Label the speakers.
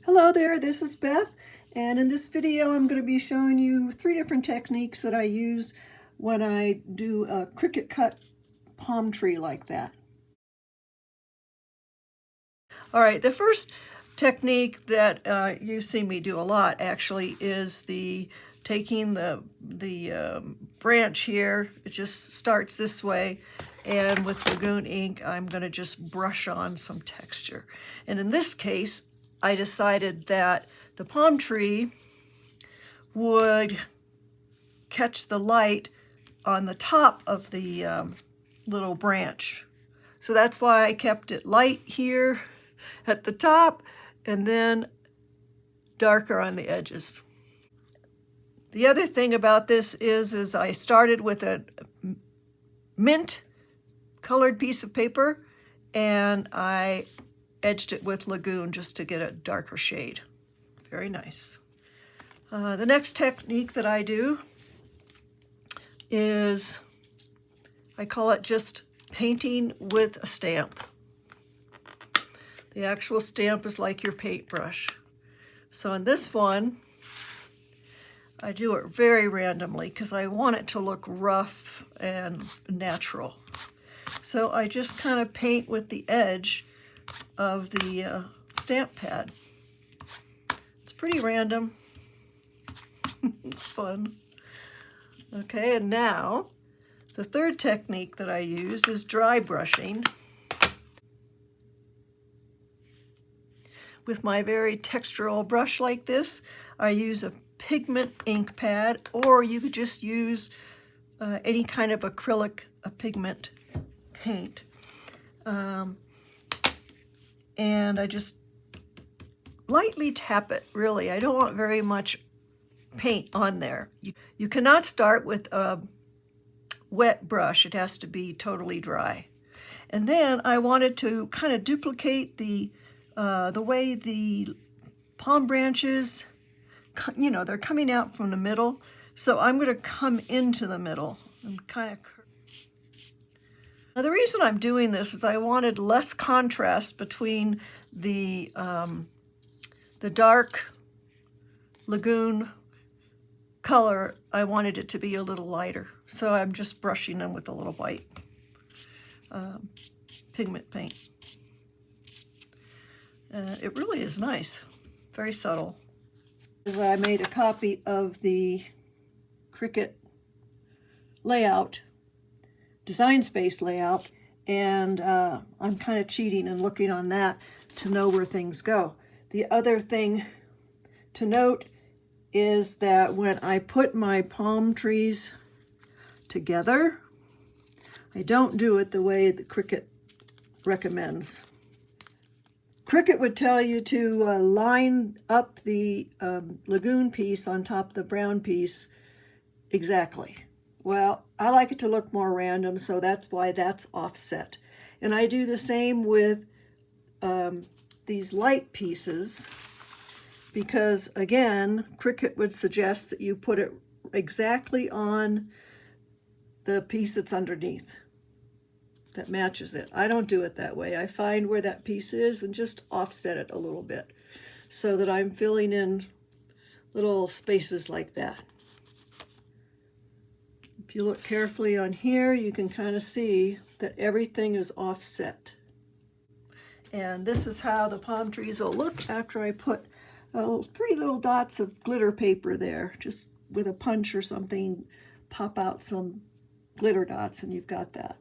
Speaker 1: Hello there, this is Beth, and in this video I'm going to be showing you 3 different techniques that I use when I do a Cricut cut palm tree like that. Alright, the first technique that you see me do a lot actually is taking the branch here. It just starts this way, and with Lagoon ink I'm going to just brush on some texture. And in this case I decided that the palm tree would catch the light on the top of the little branch. So that's why I kept it light here at the top and then darker on the edges. The other thing about this is I started with a mint colored piece of paper and I edged it with Lagoon just to get a darker shade. Very nice. The next technique that I do is, I call it just painting with a stamp. The actual stamp is like your paintbrush. So in this one, I do it very randomly because I want it to look rough and natural. So I just kind of paint with the edge of the stamp pad. It's pretty random. It's fun. Okay, and now the third technique that I use is dry brushing. With my very textural brush like this, I use a pigment ink pad, or you could just use any kind of acrylic pigment paint. And I just lightly tap it, really. I don't want very much paint on there. You cannot start with a wet brush. It has to be totally dry. And then I wanted to kind of duplicate the way the palm branches, you know, they're coming out from the middle. So I'm going to come into the middle and kind of. Now the reason I'm doing this is I wanted less contrast between the dark Lagoon color. I wanted it to be a little lighter, so I'm just brushing them with a little white pigment paint. It really is nice, very subtle. I made a copy of the Cricut layout, design space layout, and I'm kind of cheating and looking on that to know where things go. The other thing to note is that when I put my palm trees together, I don't do it the way the Cricut recommends. Cricut would tell you to line up the Lagoon piece on top of the brown piece exactly. Well, I like it to look more random, so that's why that's offset. And I do the same with these light pieces, because again, Cricut would suggest that you put it exactly on the piece that's underneath that matches it. I don't do it that way. I find where that piece is and just offset it a little bit so that I'm filling in little spaces like that. If you look carefully on here, you can kind of see that everything is offset. And this is how the palm trees will look after I put 3 little dots of glitter paper there. Just with a punch or something, pop out some glitter dots and you've got that.